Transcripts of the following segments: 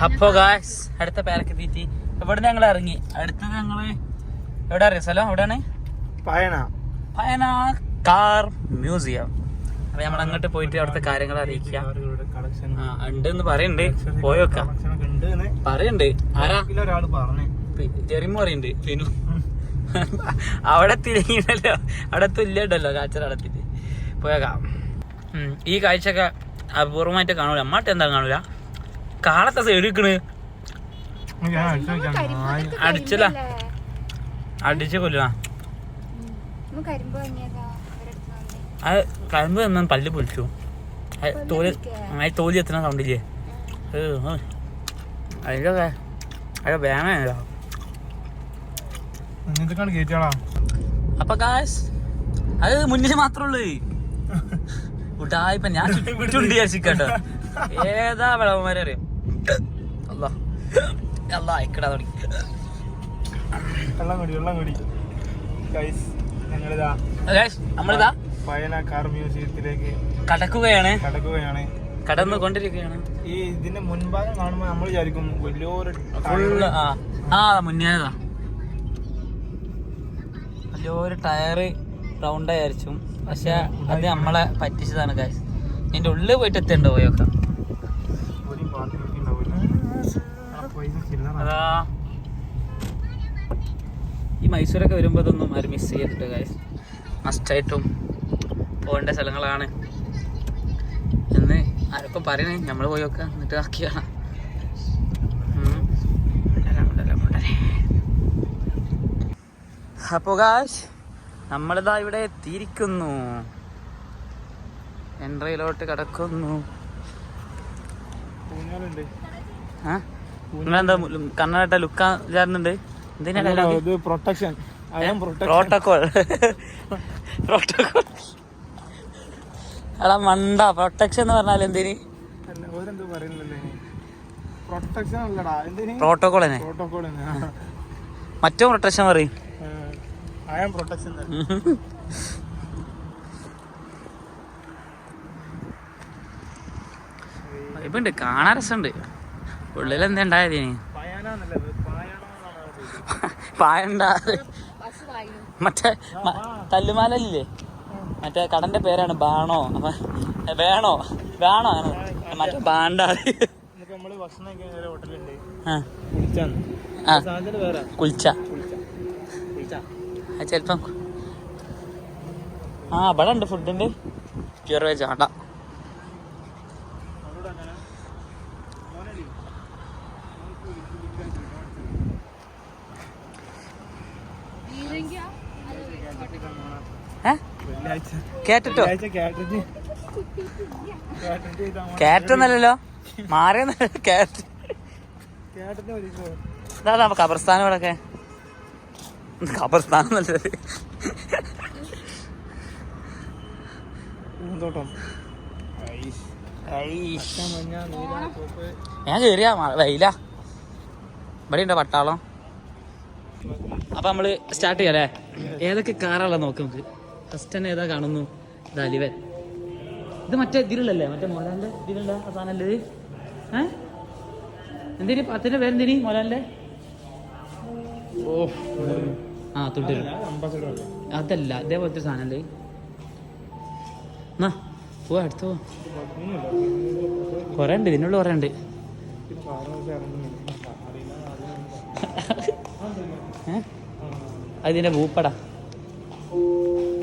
അപ്പോ ഗായ്സ് അടുത്ത പേരക്ക് തീറ്റി ഇവിടെ ഞങ്ങൾ ഇറങ്ങി. അടുത്തത് ഞങ്ങള് എവിടെ അറിയാം സ്ഥലം എവിടെയാണ്? പയന കാർ മ്യൂസിയം. അപ്പൊ നമ്മൾ അങ്ങോട്ട് പോയിട്ട് അവിടുത്തെ കാര്യങ്ങൾ അറിയിക്കാം. ഉണ്ടെന്ന് പറയുന്നുണ്ട്, പോയോക്കാം പറയുന്നുണ്ട്. ആരാ ചെറിയ പറയുന്നുണ്ട് ഫിനു. അവിടെ തിരിഞ്ഞല്ലോ, അവിടെ തുല്യണ്ടല്ലോ കാച്ചറ അടത്തിട്ട് പോയേക്കാം. ഈ കാഴ്ചയൊക്കെ അപൂർവമായിട്ട് കാണൂല. അമ്മാട്ട് എന്താ കാണൂല. കാളത്തെ സൈഡ് നിൽക്കണ് അടിച്ചല്ല, അടിച്ച് കൊല്ലണ. അത് കരിമ്പ് തന്നാൻ പല്ല് പൊളിച്ചു. തോലി എത്തുന്ന സൗണ്ടില്ലേ അതിലൊക്കെ അത് വേണല്ലോ. അപ്പൊ ഗായ്സ് അത് മുന്നിൽ മാത്രമേ ഉള്ളൂ. ഇപ്പൊ ഞാൻ ചുണ്ടി വിചാരിച്ചിട്ടോ ഏതാ വിളവന്മാരെ അറിയാം. അല്ലാ ഇക്കടാ തുടങ്ങി നമ്മളിതാ പയന കാർ മ്യൂസിയത്തിലേക്ക് കടക്കുകയാണ്. കടന്നു കൊണ്ടിരിക്കുകയാണ്. ഈ ഇതിന്റെ മുൻഭാഗം കാണുമ്പോ നമ്മൾ വിചാരിക്കും വലിയൊരു ഫുള്ള് മുന്നേതാ വലിയൊരു ടയറ് റൗണ്ട് ആയിരിക്കും. പക്ഷെ അത് നമ്മളെ പറ്റിച്ചതാണ് ഗൈസ്. ഇതിന്റെ ഉള്ളിൽ പോയിട്ട് എത്തേണ്ട പോയൊക്കെ. അതാ ഈ മൈസൂരൊക്കെ വരുമ്പോ ഇതൊന്നും ആരും മിസ് ചെയ്തിട്ട് ഗൈസ്. മസ്റ്റായിട്ടും പോകേണ്ട സ്ഥലങ്ങളാണ് എന്ന് ആരൊക്കെ പറയണേ. നമ്മൾ പോയി നോക്കാം, എന്നിട്ട് ബാക്കി കാണാം. അപ്പോ ഗായ്സ് നമ്മളിതാ ഇവിടെ എത്തിയിരിക്കുന്നു. എൻട്രിയിലോട്ട് കിടക്കുന്നു. നിങ്ങളെന്താ കണ്ണാട്ട ലുക്കാ ചേർന്നുണ്ട്? പ്രൊട്ടക്ഷൻ പ്രോട്ടോകോൾ എടാ മണ്ട. പ്രൊട്ടക്ഷൻ എന്ന് പറഞ്ഞാൽ എന്തിന്? പ്രോട്ടോകോൾ തന്നെ. മറ്റോ പ്രൊട്ടക്ഷൻ പറയും. ഇപ്പുണ്ട്, കാണാൻ രസമുണ്ട്. ഉള്ളിൽ എന്താ ഉണ്ടായതിന് പായണ്ട. മറ്റേ തല്ലുമാലല്ലേ, മറ്റേ കടന്റെ പേരാണ് ബാണോ വേണോ അങ്ങനെ മറ്റേ ബാണ്ട. കുൽച്ച ചെലപ്പം ഇവിടെ ഉണ്ട് ഫുഡിന്റെ പ്യൂർ വെജ് ആണ്ട. കേട്ടോ കേറ്റൊന്നല്ലോ മാറിയെന്നല്ലോ. ഇതാ ഖബർസ്ഥാനം ഇവിടൊക്കെ. ഖബർസ്ഥാനം നല്ലത്. ഞാൻ കേറിയ വെയില. ഇവിടെ ഉണ്ടോ പട്ടാളം? അപ്പൊ നമ്മള് സ്റ്റാർട്ട് ചെയ്യാല്ലേ. ഏതൊക്കെ കാറുള്ള നോക്ക് നമുക്ക്. ഫസ്റ്റ് തന്നെ ഏതാ കാണുന്നു? ഇതാ ലിവൻ. ഇത് മറ്റേ ഇതിലുള്ളല്ലേ, മറ്റേ മോലാന്റെ ഇതിലുള്ള സാധനല്ലേ ഇത്? എന്തിന് പത്തിന്റെ പേരെന്തിനി മോലാന്റെ? തുട്ടിരും അതല്ല, ഇതേപോലത്തെ സാധനല്ലേ. എന്നാ പോവാ അടുത്ത് പോ. കൊറേ ഉണ്ട് ഇതിനുള്ള, കൊറേ ഉണ്ട്. അതിന്റെ ഭൂപ്പട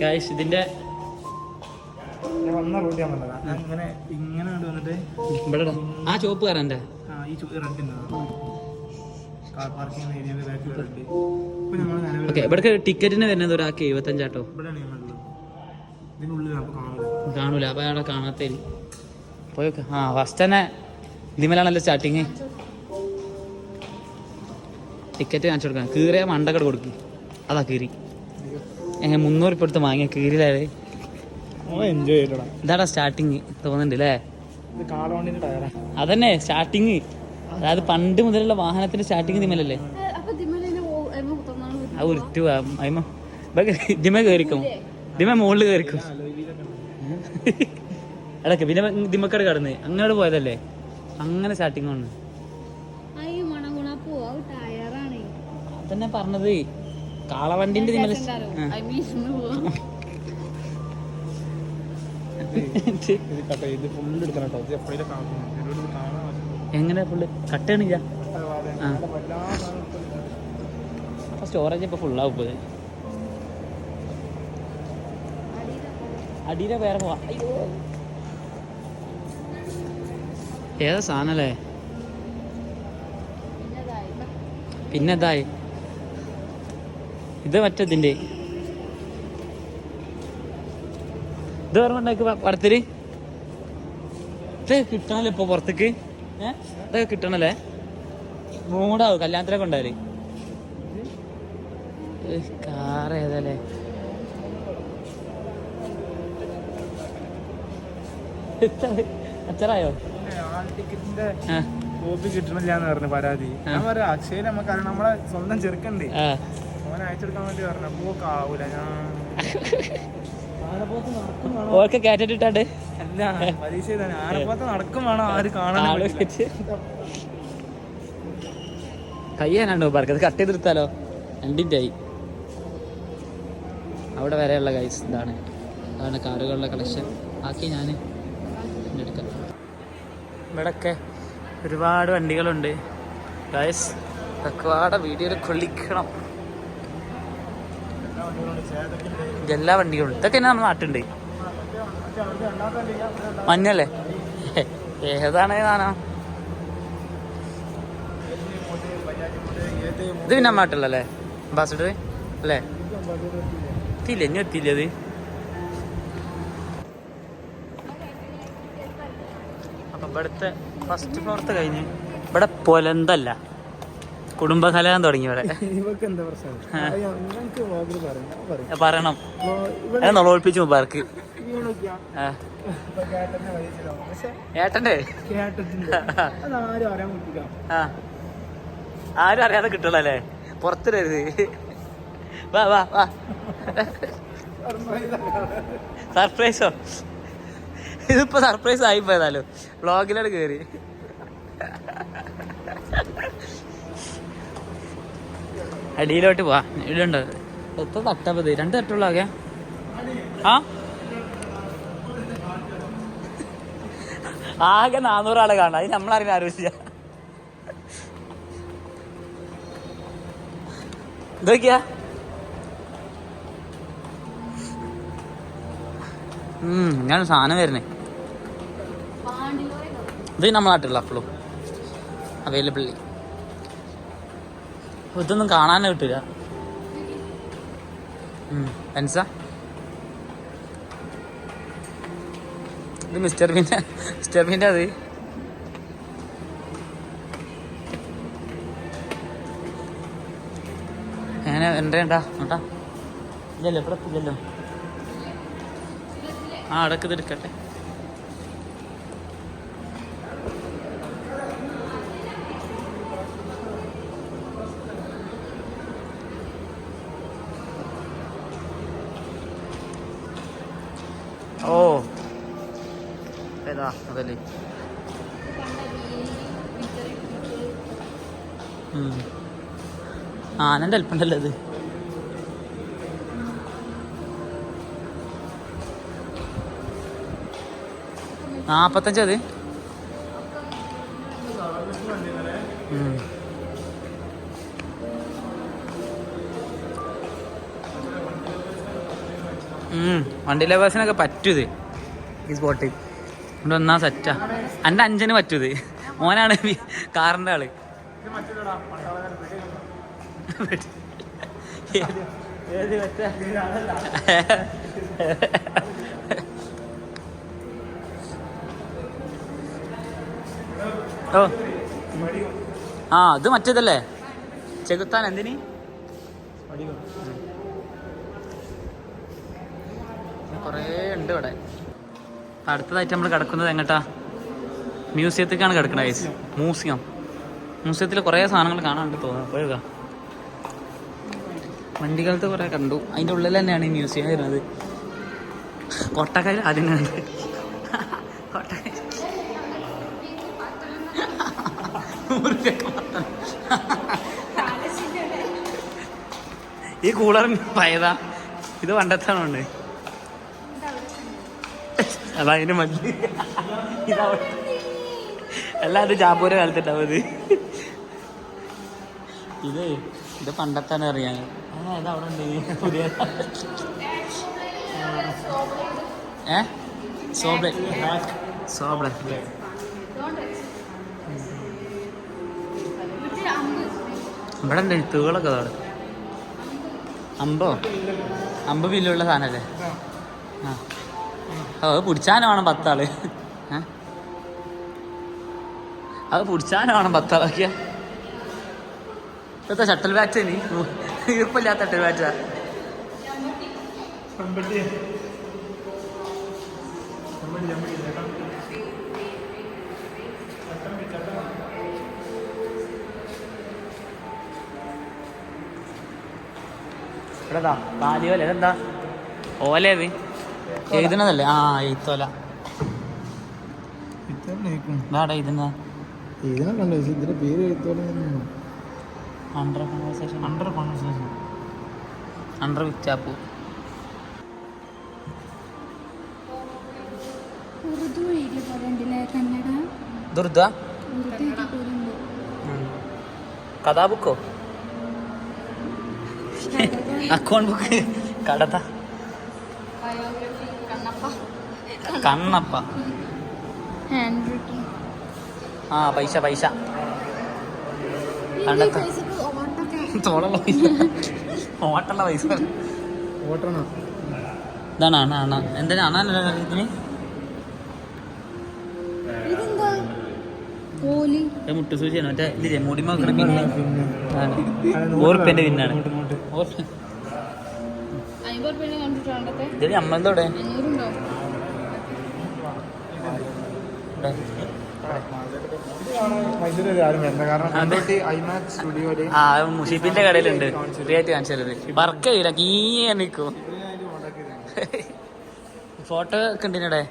ഗായ്സ്. ഇതിന്റെ ആ ചോപ്പ് കാരൻ്റെ ഓക്കെ. ഇവിടെ ടിക്കറ്റിന് വരുന്നത് ഒരാൾക്ക് 75 കാണൂല. അപ്പൊ അവിടെ കാണാത്ത പോയൊക്കെ. ഫസ്റ്റ് തന്നെ ഇതിമേലാണല്ലോ സ്റ്റാർട്ടിങ്. ടിക്കറ്റ് കാണിച്ചു കൊടുക്കാൻ കീറിയ മണ്ടക്കട കൊടുക്കും. അതാ കീറി 300 രൂപ എടുത്ത് വാങ്ങിയ കീറിയില്ലേ. ഇതാടാ സ്റ്റാർട്ടിങ് തോന്നുന്നുണ്ട് അല്ലേ? അതന്നെ സ്റ്റാർട്ടിങ്. അതായത് പണ്ട് മുതലുള്ള വാഹനത്തിന്റെ സ്റ്റാർട്ടിങ് ഇതിമേലല്ലേ. ആ ഉരുട്ടു അയ്മ ഇതിമ കയറിക്കും. ഇതിമ മുകളിൽ കയറിക്കും. എടക്ക് പിന്നെ ദിമക്കട കടന്ന് അങ്ങോട്ട് പോയതല്ലേ. അങ്ങനെ സ്റ്റാർട്ടിങ് ആണ്. അതന്നെ പറഞ്ഞത് കാളവണ്ടിന്റെ എങ്ങനെ ഫുള്ള് കട്ടണില്ല. അപ്പൊ സ്റ്റോറേജ് ഇപ്പൊ ഫുള്ളാവും. പോയി അടിയിലെ വേറെ പോവാ. അയ്യോ ഏതാ സാധനല്ലേ. പിന്നെ ഇതായി ഇത് മറ്റേതിൻ്റെ ഇത് പറഞ്ഞിട്ടുണ്ടാക്കി പടത്തില് ഇത് കിട്ടണല്ലോ ഇപ്പൊ പുറത്തേക്ക്. ഇതൊക്കെ കിട്ടണല്ലേ. മൂടാവും കല്യാണത്തിലൊക്കെ ഉണ്ടായാല്. കാർ ഏതല്ലേ. അച്ചറായോ കോപ്പി കിട്ടണില്ലാന്ന് പറഞ്ഞു പരാതി. ഞാൻ പറയാം അക്ഷയ് നമുക്ക് നമ്മളെ സ്വന്തം ചെറുക്കണ്ടേ ഓനെ അയച്ചെടുക്കാൻ വേണ്ടി പറഞ്ഞപ്പോ ആവൂല. ഓക്കെ കേട്ടിട്ടാണ്ട് അല്ല പരീക്ഷ ആനപ്പുറത്ത് നടക്കും വേണം ആര് കാണാൻ. കയ്യാനാണ്ടോ പറക്കത് കട്ട് ചെയ്തെടുത്താലോ. രണ്ടിൻ്റെ ആയി അവിടെ വരെയുള്ള ഗൈസ്. അതാണ് കാറുകളുടെ കളക്ഷൻ. ആക്കി ഞാൻ എടുക്കാം. ഇവിടെയൊക്കെ ഒരുപാട് വണ്ടികളുണ്ട് ഗൈസ്. ഒരുപാട് വീഡിയോയിൽ കൊള്ളിക്കണം. എല്ലാ വണ്ടികളും ഇതൊക്കെ തന്നെ നമ്മുടെ നാട്ടുണ്ട്. മഞ്ഞല്ലേ ഏതാണ് സാധനം ഇത്? പിന്നെ നമ്മുടെ നാട്ടിലല്ലേ അംബാസിഡർ അല്ലേ? എത്തിയില്ല, ഇനി എത്തിയില്ല. അത് അപ്പം ഇവിടുത്തെ ഫസ്റ്റ് ഫ്ലോറത്തെ കഴിഞ്ഞ് ഇവിടെ പൊലന്തല്ല കുടുംബകലകം തുടങ്ങി. ഇവിടെ പറയണം നോളൊളിപ്പിച്ചു മുബാർക്ക്. ഏട്ടൻ്റെ ആരും അറിയാതെ കിട്ടുള്ളല്ലേ. പുറത്തിടരുത്. വാ വാ വാ. സർപ്രൈസോ? ഇതിപ്പോ സർപ്രൈസ് ആയി പോയതാലോ. വ്ളോഗിലോട് കയറി. അടിയിലോട്ട് പോവാ. ഇടുണ്ടോ എത്ര തട്ടപ്പത്? 2 തട്ടുള്ള ആകെ. ആകെ 400 ആളെ കാണാം. അത് നമ്മളറിയാൻ ആവശ്യമില്ല. ഇതൊക്കെയാ ഇങ്ങനെ സാധനം വരുന്നേ. ഇത് നമ്മളെ നാട്ടിലുള്ള അപ്പോഴും അവൈലബിൾ. ഇതൊന്നും കാണാനേ കിട്ടില്ല. പെൻസ ഇത് മിസ്റ്റർ ബീൻ്റെ അത്. എങ്ങനെ എൻ്റെണ്ടാ നോട്ടാ. ഇല്ലല്ലോ ഇവിടെ ഇല്ലല്ലോ. അടക്കത് എടുക്കട്ടെ. ഓ ഏതാ അതല്ലേ. ആനൻ്റെ അല്പണ്ടല്ലോ അത്. $45 അത്. വണ്ടിയിലെ ബസ്സിനൊക്കെ പറ്റൂത് ഈ സ്പോട്ട്. ഇവിടെ ഒന്നാ സെറ്റാ. എൻ്റെ 5-ന് പറ്റൂത്. മോനാണ് കാറിൻ്റെ ആള്. ഓ ഇത് മറ്റേതല്ലേ ചെകുത്താൻ. എന്തിന് കുറേ ഉണ്ട് ഇവിടെ. അടുത്തതായിട്ട് നമ്മൾ കിടക്കുന്നത് എങ്ങട്ടാ? മ്യൂസിയത്തേക്കാണ് കിടക്കുന്നത് ഗൈസ്. മ്യൂസിയത്തിൽ കുറേ സാധനങ്ങൾ കാണാനുണ്ട് തോന്നുന്നു. പോയുക വണ്ടികളത്തെ കുറേ കണ്ടു. അതിൻ്റെ ഉള്ളിൽ തന്നെയാണ് ഈ മ്യൂസിയം വരുന്നത്. കൊട്ടക്കാർ ആദ്യം കണ്ട്. കൊട്ടക്കാർ ഈ കൂളറിന് പയതാ, ഇത് പണ്ടത്താണുണ്ട്. അതാ അതിന് മതി. അല്ല അത് ചാപ്പൂര കാലത്തുണ്ടാവും ഇത്. ഇത് പണ്ടത്താണ് അറിയാൻ. ഇതവിടെ ഉണ്ട് പുതിയ സോബ്ലെ ഇവിടെ ഉണ്ട് തൂകളൊക്കെ അവിടെ. അമ്പ് ബില്ലുള്ള സാധനല്ലേ? അത് പിടിച്ചാനും വേണം 10 ആള്. അത് പിടിച്ചാനും വേണം 10 ആളൊക്കെയാ. ഇപ്പത്തെ ഷട്ടൽ ബാറ്റ് നീ ഈർപ്പില്ലാത്ത ഷട്ടൽ ബാറ്റാ. ഇവിടെതാ കാലിയോല. ഇതെന്താ ഓലേത് എഴുതണതല്ലേ? എഴുത്തോല. ഇതാടാ ഇതെന്താ? ഇതിന്റെ പേര് അണ്ടർ വിച്ചാപ്പു. ദുർദ കഥാ ബുക്കോ? Account book. കടത്ത കണ്ണപ്പ. പൈസ കണ്ടത്ത തോളുള്ള പൈസ, ഓട്ടുള്ള പൈസ. ഇതാണ് അണ. എന്തിനാ അണല്ലോ ഇതിന്? മുട്ടുസൂചിയാണ്. മറ്റേ ഇതില്ലേ മുടിമ പിന്നെ 100 റുപ്യന്റെ പിന്നാണ്. ഇതിന് അമ്മന്തോടെ മുഷീഫിന്റെ കടയിലുണ്ട്. ഫ്രീ ആയിട്ട് കാണിച്ചത്. വർക്ക് ചെയ്യില്ല, കീയ നിക്കോ. ഫോട്ടോ ഒക്കെ ഉണ്ട് ഇതിനിടെ.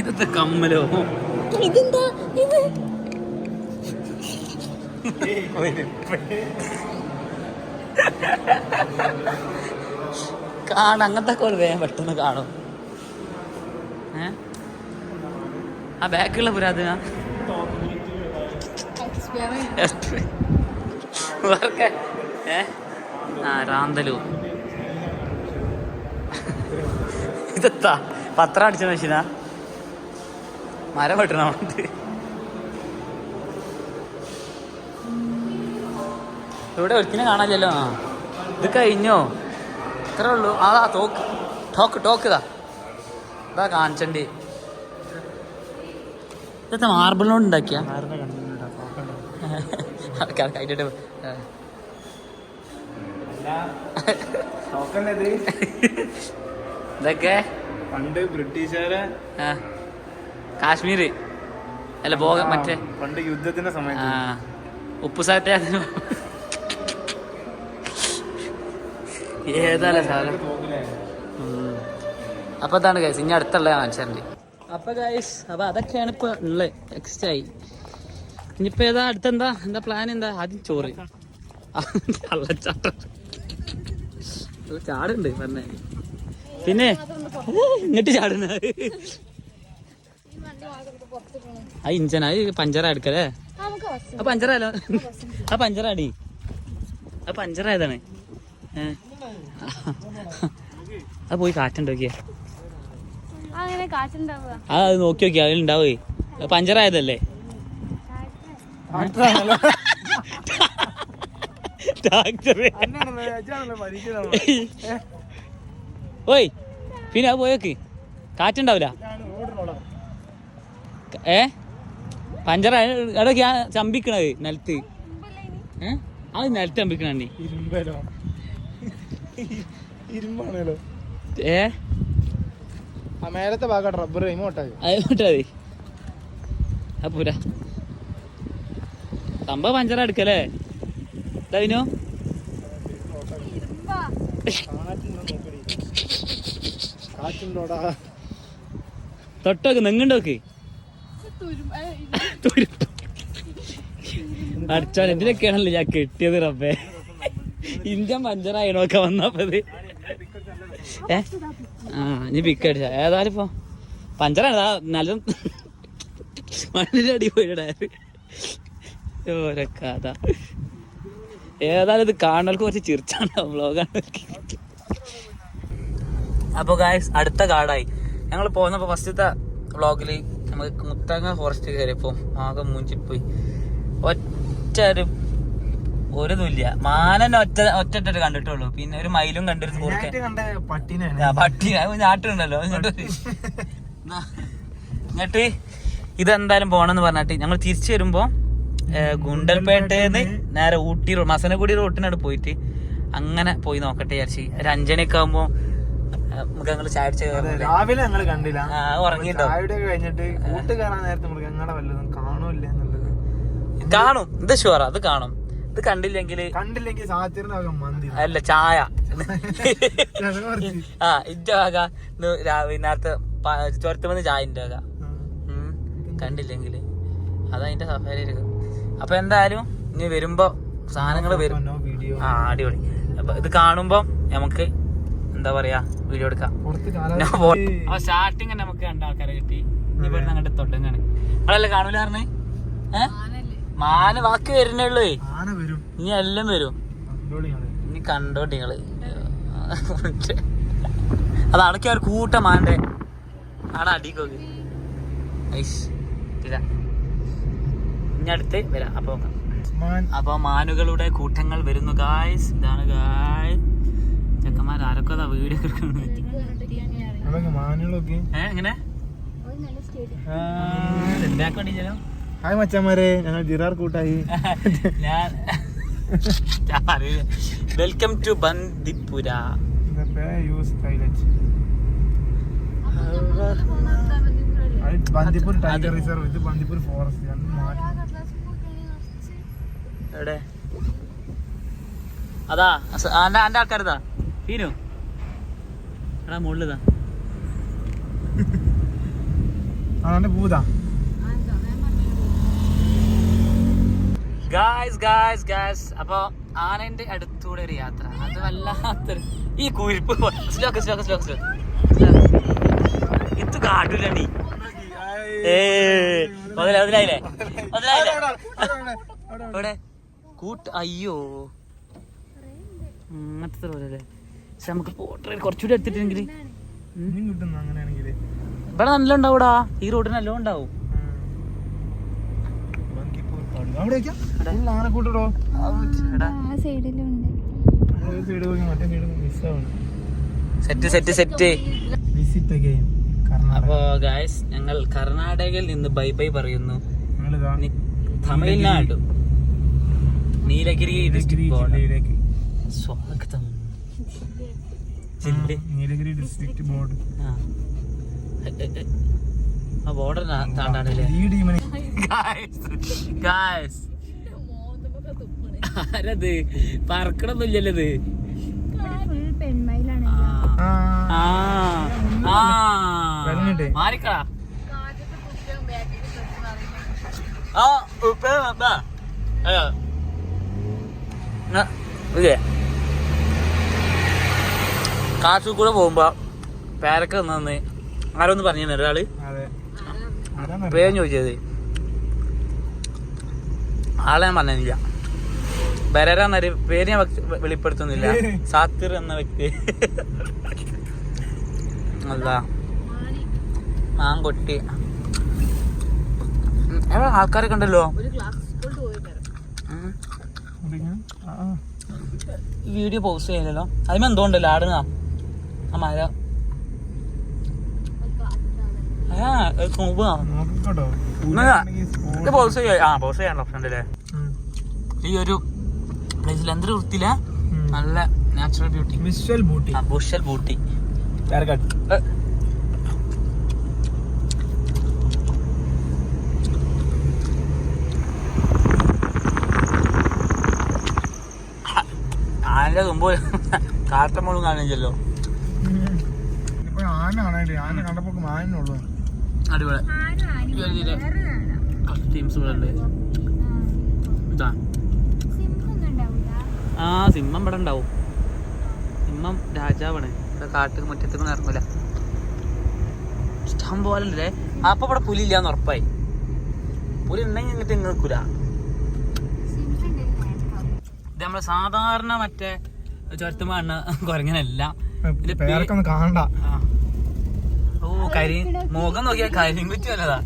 ഇതത്തെ കമ്മലോ? ഇതെന്താ ഇത്? അങ്ങനത്തെ കോള് വേഗം പെട്ടെന്ന് കാണും. ആ ബാക്കുള്ള പുരാതന റാന്തലു. ഇതെത്താ പത്രം അടിച്ച മെഷീനാ? മരം വെട്ടണ ഇവിടെ ഒരുത്തിനെ കാണാനില്ലല്ലോ. ഇത് കഴിഞ്ഞോ? ഇത്രേ ഉള്ളൂ. ടോക്ക് ഇതാ കാണിച്ചണ്ടി. ഇതൊക്കെ മാർബിളിനോട് ഉണ്ടാക്കിയ ഇതൊക്കെ പണ്ട് ബ്രിട്ടീഷുകാരെ കാശ്മീര് അല്ല മറ്റേ പണ്ട് യുദ്ധത്തിന്റെ സമയത്ത് ഉപ്പുസാറ്റ ഏതായാലും സാധനം. അപ്പൊ അതാണ് ഗൈസ്. ഇനി അടുത്തുള്ള കാണിച്ചാറുണ്ട്. അപ്പൊ ഗൈസ് അതൊക്കെയാണ് ഇപ്പൊ ഉള്ളത്. നെക്സ്റ്റ് ആയി ഇനിയിപ്പോ ഏതാ അടുത്തെന്താ? എന്താ പ്ലാൻ? എന്താ? ആദ്യം ചോറ്. ചാടുണ്ട് പറഞ്ഞ. പിന്നെ ഇങ്ങോട്ട് ചാടുന്ന ആ ഇഞ്ചനാ പഞ്ചറ എടുക്കലേ? ആ പഞ്ചറായാലോ? ആ പഞ്ചറാടി. ആ പഞ്ചറായതാണ്. അത് പോയി കാറ്റുണ്ടോക്കിയേ. അത് നോക്കി നോക്കിയാ അതിലുണ്ടാവേ. പഞ്ചറായതല്ലേ? ഓയ് പിന്നെ അത് പോയോക്ക് കാറ്റുണ്ടാവില്ല. പഞ്ചറായ ഇടയ്ക്ക് ആ ചമ്പിക്കണത് നിലത്ത്. അത് നിലത്ത് ചമ്പിക്കണേ. ഇരുമ്പാണല്ലോ. മേലത്തെ ഭാഗം റബ്ബർ ഇങ്ങോട്ടായി. പോരാ സംഭവം പഞ്ചറ എടുക്കല്ലേ? ഇതാവിനോ കാറ്റുണ്ടോടാ തൊട്ടോക്ക് നെങ്ങുണ്ടോക്ക് അടിച്ചാൽ എന്തിനൊക്കെയാണല്ലോ ഞാൻ കെട്ടിയത് റബ്ബേ ഇന്ത്യൻ പഞ്ചറായണോക്കെ വന്നപ്പത് ഇനി പിക്കടിച്ച ഏതായാലും ഇപ്പൊ പഞ്ചറാണ് നല്ല മണ്ണിന്റെ അടി പോയിടാ ഓരോ കഥ ഏതായാലും ഇത് കാണുന്നവർക്ക് കുറച്ച് ചിരിച്ചാണ് വ്ളോഗാണ്. അപ്പോൾ ഗായ്സ് അടുത്ത കാടായി ഞങ്ങൾ പോകുന്നപ്പോൾ ഫസ്റ്റത്തെ വ്ളോഗിൽ നമുക്ക് മുത്തങ്ങ ഫോറസ്റ്റ് കയറിയപ്പോൾ ആകെ മൂഞ്ചിപ്പോയി. ഒറ്റ ഒരു തുല്യ മാനന്നെ ഒറ്റ കണ്ടിട്ടുള്ളൂ. പിന്നെ ഒരു മയിലും കണ്ടിരുന്നു പട്ടി നാട്ടുണ്ടല്ലോ എന്നിട്ട് ഇതെന്തായാലും പോണെന്ന് പറഞ്ഞിട്ട് ഞങ്ങൾ തിരിച്ചു വരുമ്പോ ഗുണ്ടൽപേട്ടേന്ന് നേരെ ഊട്ടി മസനഗുഡി റോട്ടിനോട് പോയിട്ട് അങ്ങനെ പോയി നോക്കട്ടെ വിചാരിച്ച്. ഒരു 5 ആകുമ്പോ മൃഗങ്ങൾ ചാടിച്ച രാവിലെ ഞങ്ങൾ കണ്ടില്ല, ഉറങ്ങിട്ടോ കഴിഞ്ഞിട്ട് കൂട്ട് കയറാൻ നേരത്തെ മൃഗങ്ങളെ വല്ലതും കാണൂല്ല എന്നുള്ളത് കാണും. ഇത് ഷുവറാ, അത് കാണും. ഇത് കണ്ടില്ലെങ്കിൽ അല്ല ചായ ഇന്റെ വക നേരത്തെ ചുരത്തുമെന്ന് ചായന്റെ വക കണ്ടില്ലെങ്കിൽ അതതിന്റെ സഫാരി എടുക്കും. അപ്പൊ എന്തായാലും ഇനി വരുമ്പോ സാധനങ്ങൾ വരും. അടിപൊളി. അപ്പൊ ഇത് കാണുമ്പോ നമുക്ക് എന്താ പറയാ വീഡിയോ എടുക്കാം. അപ്പൊ സ്റ്റാർട്ടിങ് തന്നെ നമുക്ക് 2 ആൾക്കാരെ കിട്ടി. ഇനി ഇവിടുന്ന് അങ്ങോട്ട് തൊട്ടങ്ങാണ് നമ്മളല്ലേ കാണൂല പറഞ്ഞേ. മാന ബാക്കി വരുന്നുള്ളൂ. ഇനി എല്ലാം വരും. ഇനി കണ്ടോട്ടിങ്ങള് അത് അടക്കി ഒരു കൂട്ടം മാന്റെ ആടെ അടിക്കൊക്കെ ഇനി അടുത്ത് വരാം. അപ്പൊ മാനുകളുടെ കൂട്ടങ്ങൾ വരുന്നു ഗായ്സ്. ഇതാണ് ഗായ് ചെക്കന്മാർ ആരൊക്കെ വീഡിയോ എങ്ങനെ എന്താക്കണ്ടില്ലോ. ഹായ് മച്ചന്മാരെ, ഞങ്ങൾ ജിറാർ കൂട്ടായി. Welcome to Bandipur. Bandipur tiger reserve, ഇത് ബന്ദിപ്പൂർ ഫോറസ്റ്റ്. എവിടെ അതാ എന്റെ ആൾക്കാരതാ തീരു എടാ മുകളിലിതാ അതാണ് പൂതാ. ഗായ്സ് അപ്പൊ ആനന്റെ അടുത്തൂടെ ഒരു യാത്ര. അത് വല്ലാത്തൊരു ഈ കുരിപ്പ് ഇത് കാട്ടില്ലണി. മുതലായില്ലേ ഇവിടെ കൂട്ട്. അയ്യോ അങ്ങനത്തെ പോലെ. പക്ഷെ നമുക്ക് പോട്ടെ കുറച്ചുകൂടി എടുത്തിട്ടെങ്കിൽ ഇവിടെ നല്ല ഉണ്ടാവൂടാ. ഈ റോഡിന് നല്ല ഉണ്ടാവും. സെറ്റ്. അപ്പോ ഗായ്സ് ഞങ്ങൾ കർണാടകയിൽ നിന്ന് ബൈ ബൈ പറയുന്നു. തമിഴ്നാട് നീലഗിരി ഡിസ്ട്രിക്ട് സ്വാഗതം. നീലഗിരി ഡിസ്ട്രിക്ട് ബോർഡ് ആ ബോർഡർ താണ്ടാണല്ലേ. ആരത് പറക്കണൊന്നുമില്ലല്ലോ ഇത്. മാറിക്കളാ കാട്ടിൽ കൂടെ പോകുമ്പോ പേരക്ക നിന്ന് ആരൊന്ന് പറഞ്ഞു ഒരാള് പേര് ചോദിച്ചത് ആളെ ഞാൻ പറഞ്ഞില്ല. ബരര എന്നൊരു പേര് ഞാൻ വെളിപ്പെടുത്തുന്നില്ല. സാത്തിർ എന്ന വ്യക്തി അല്ല മാങ്കൊട്ടി ആൾക്കാരൊക്കെ ഉണ്ടല്ലോ. വീഡിയോ പോസ്റ്റ് ചെയ്യലല്ലോ. അതിന് എന്തോണ്ടല്ലോ ആടുന്ന ആ മര പോസ്റ്റ് ചെയ്യാം. പോസ്റ്റ് ചെയ്യാനുള്ള ഓപ്ഷൻ ഉണ്ടല്ലേ ഈ ഒരു പ്ലേസിൽ. എന്തൊരു വൃത്തിയില്ല, നല്ല നാച്ചുറൽ ബ്യൂട്ടി. Visual beauty. ആനന്റെ തുമ്പോ കാട്ടമ്മളും കാണിച്ചല്ലോ. ആന കാണാനില്ല. ആന കണ്ടപ്പോ മാനുള്ളൂ. അടിപൊളി ടീംസുകളുണ്ട്. ഇതാ ആ സിംഹം ഇവിടെ ഉണ്ടാവും. സിംഹം രാജാവാണ്. ഇവിടെ കാട്ടിൽ മുറ്റത്തേക്കൊന്നും ഇറങ്ങില്ല. ഇഷ്ടം പോലെ ഉണ്ടല്ലേ. അപ്പൊ ഇവിടെ പുലി ഇല്ലാന്ന് ഉറപ്പായി. പുലി ഉണ്ടെങ്കിൽ ഇങ്ങോട്ട് നിൽക്കൂല. ഇത് നമ്മള് സാധാരണ മറ്റേ ചുരത്തുമ്പോ എണ്ണ കുറങ്ങനല്ല. കാണണ്ട. ഓ കരി മുഖം നോക്കിയാ കരിങ്കുറ്റി വല്ലതാ.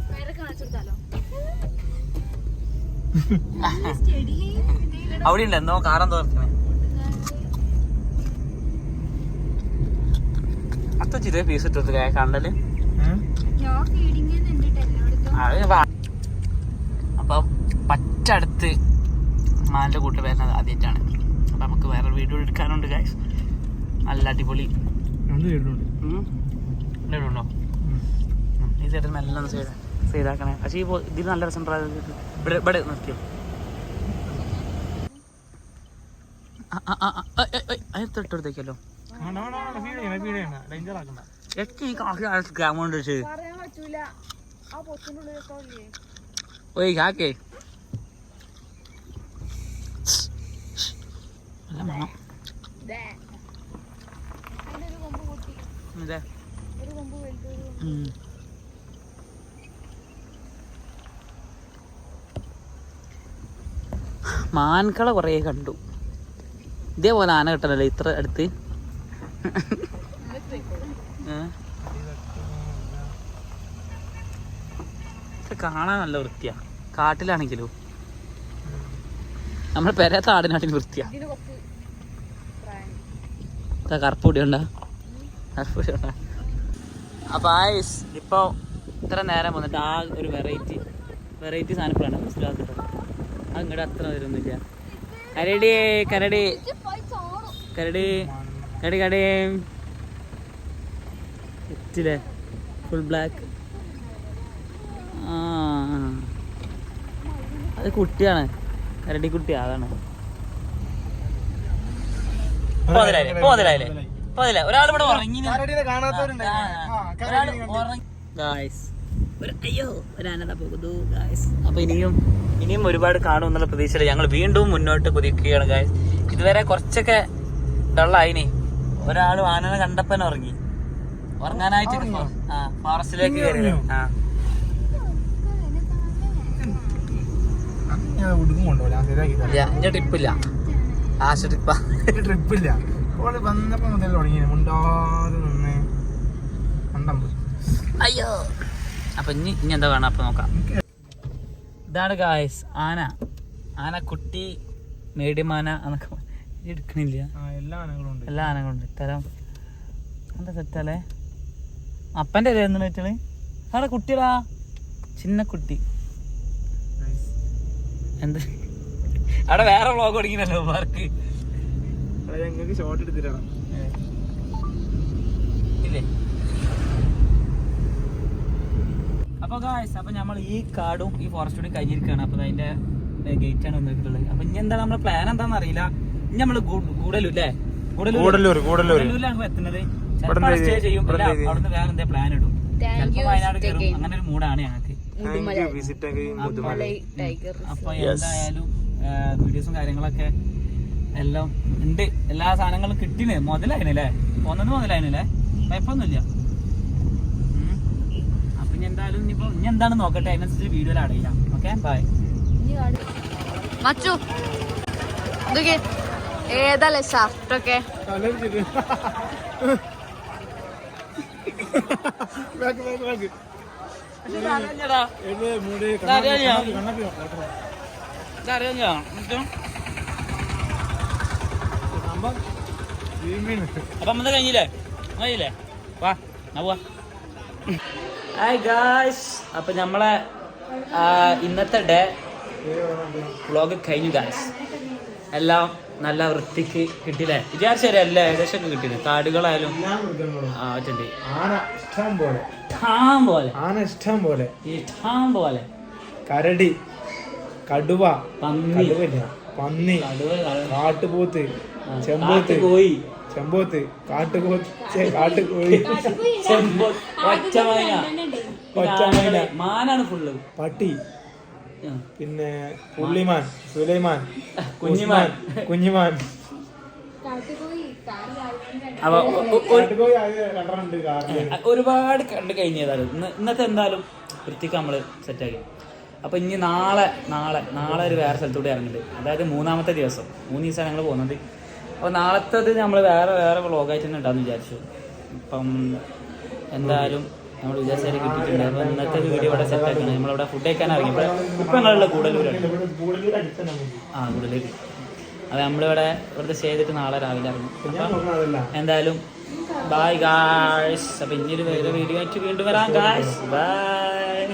അവിടെ ഉണ്ട് എന്തോ കാറെന്തോ നിർത്തണേ. അത്ര ചെറിയ പീസ് ഇട്ടത് കണ്ടല്. അപ്പൊ പറ്റടുത്ത് മാലിന്റെ കൂട്ട് വരുന്നത് ആദ്യമായിട്ടാണ്. അപ്പൊ നമുക്ക് വേറെ വീഡിയോ എടുക്കാനുണ്ട് ഗൈസ്. നല്ല അടിപൊളി ഉണ്ടോ ഈ സൈഡിൽ നല്ല സൈഡാക്കണേ. പക്ഷേ ഈ ഇതിൽ നല്ല രസം ഇവിടെ നിർത്തിയോ. തൊട്ടടുത്തേക്കല്ലോ ഓയ് കാക്കേ മാൻകളെ കുറേ കണ്ടു. ഇതേപോലെ ആന കിട്ടണല്ലേ ഇത്ര അടുത്ത്. കാണാൻ നല്ല വൃത്തിയാ. കാട്ടിലാണെങ്കിലോ നമ്മൾ പെരേത്ത ആടിനാട്ടിന് വൃത്തിയാ. കറുപ്പൊടി ഉണ്ടാ. അപ്പൊ ആയിസ് ഇപ്പൊ ഇത്ര നേരം വന്നിട്ട് ആ ഒരു വെറൈറ്റി സാധനങ്ങളാണ് മനസ്സിലാക്കുന്നത്. അത് ഇങ്ങോട്ട് അത്ര വരുന്നില്ല. കരടി കരടി കരടി കരടി കരടി എത്തില്ലേ ഫുൾ ബ്ലാക്ക്. ആ അത് കുട്ടിയാണ്, കരടി കുട്ടി. അതാണ് ഒരാൾ ഇവിടെ ഉറങ്ങി. അയ്യോ ഒരാനത പോകുന്നു ഗായ്സ്. അപ്പൊ ഇനിയും ഒരുപാട് കാണും എന്നുള്ള പ്രതീക്ഷയില് ഞങ്ങൾ വീണ്ടും മുന്നോട്ട് കുതിക്കുകയാണ് ഗായ്സ്. ഇതുവരെ കുറച്ചൊക്കെ ഡള്ളായിനി. ഒരാളും ആനനെ കണ്ടപ്പോ ഉറങ്ങി. ഉറങ്ങാനായിട്ട് ഫോറസ്റ്റിലേക്ക് കയറി. ട്രിപ്പില്ല, ലാസ്റ്റ് ട്രിപ്പില്ല. വന്നപ്പോ മുതൽ തുടങ്ങി മുണ്ടാതെ നിന്ന് അയ്യോ. അപ്പൊ ഇനി എന്താ വേണം അപ്പൊ നോക്കാം. ഇതാണ് ഗായ്സ് ആന കുട്ടി മേടിമാന എന്നൊക്കെ എടുക്കണില്ല. എല്ലാ ആനകളുണ്ട്. തരം എന്താ സെറ്റല്ലേ. അപ്പൻ്റെ എന്ന് വെച്ചാല് അവിടെ കുട്ടികളാ ചിന്ന കുട്ടി. എന്ത് അവിടെ വേറെ വ്ളോഗ് ഓടിക്കണല്ലോ പാർക്ക്. ഷോട്ട് എടുത്തിട്ടാണ് ഇല്ലേ. അപ്പൊ ഗായ്സ് അപ്പൊ നമ്മൾ ഈ കാടും ഈ ഫോറസ്റ്റ് കൂടി കഴിഞ്ഞിരിക്കുകയാണ്. അപ്പൊ അതിന്റെ ഗേറ്റ് ആണ് വന്നിട്ടുള്ളത്. അപ്പൊ ഇനി എന്താണ് നമ്മുടെ പ്ലാൻ എന്താണെന്ന് അറിയില്ല. ഇനി നമ്മള് ഗൂഡല്ലൂരിലാണ് എത്തുന്നത്. സ്റ്റേ ചെയ്യും. അവിടുന്ന് വേറെ എന്താ പ്ലാൻ ഇടും. ചിലപ്പോ വയനാട് കയറും. അങ്ങനെ ഒരു മൂടാണ് ഞങ്ങൾക്ക്. അപ്പൊ എന്തായാലും വീഡിയോസും കാര്യങ്ങളൊക്കെ എല്ലാം ഉണ്ട്. എല്ലാ സാധനങ്ങളും കിട്ടിന് മുതലായിനല്ലേ. മുതലായിനല്ലേ. കുഴപ്പമൊന്നുമില്ല. അപ്പൊ ഇനി എന്തായാലും ഇനി എന്താണ് നോക്കട്ടെ. അതിനനുസരിച്ച് വീഡിയോയിൽ ആഡ് ചെയ്യാം. Okay bye. മച്ചു ഏതല്ലേ ഷർട്ടൊക്കെ അപ്പൊ നമ്മള് കഴിഞ്ഞില്ലേ വാ പോവാ. Hi guys. അപ്പൊ നമ്മളെ ഇന്നത്തെ ഡേ വ്ളോഗ് കഴിഞ്ഞു ഗായ്സ്. എല്ലാം നല്ല വൃത്തിക്ക് കിട്ടിയില്ലേ. വിചാരിച്ച എല്ലാം ഏകദേശം കിട്ടിയത്. കാടുകളായാലും ഇഷ്ടം പോലെ കരടി, കടുവ, പന്നി, കാട്ടുപോത്ത്, ചെമ്പോത്ത്, ചെമ്പോത്ത്, കാട്ടുകോഴി, ഒറ്റമൈന, മാനാണ് ഫുള്ള്, പട്ടി, പിന്നെ പുള്ളിമാൻ, സുലൈമാൻ, കുഞ്ഞിമാൻ. ഒരുപാട് കണ്ടു കഴിഞ്ഞതാണ്. ഇന്നത്തെ എന്തായാലും വൃത്തിക്ക് നമ്മള് സെറ്റാക്കി. അപ്പൊ ഇനി നാളെ ഒരു വേറെ സ്ഥലത്തൂടെ ഇറങ്ങുന്നുണ്ട്. അതായത് 3ാമത്തെ ദിവസം, 3 ദിവസമാണ് ഞങ്ങൾ പോകുന്നത്. അപ്പോൾ നാളത്തേത് നമ്മൾ വേറെ വ്ളോഗായിട്ട് തന്നെ ഉണ്ടാകുമെന്ന് വിചാരിച്ചു. ഇപ്പം എന്തായാലും നമ്മൾ വിചാരിച്ചാൽ കിട്ടിയിട്ടുണ്ട്. അപ്പോൾ ഇന്നത്തെ വീഡിയോ ഇവിടെ സെറ്റാക്കണം. നമ്മളിവിടെ ഫുഡ് കഴിക്കാൻ ഇറങ്ങിയപ്പോൾ ഇപ്പം ഞങ്ങളുള്ള കൂടലൂരാണ്. കൂടലൂർ. അത് ഇവിടുത്തെ സ്റ്റേ ചെയ്തിട്ട് നാളെ രാവിലെ ഇറങ്ങും. അപ്പം എന്തായാലും ബൈ ഗായ്സ്. അപ്പം ഇനിയൊരു വേറെ വീഡിയോ ആയിട്ട് വീണ്ടും വരാം ഗായ്സ്. ബൈ.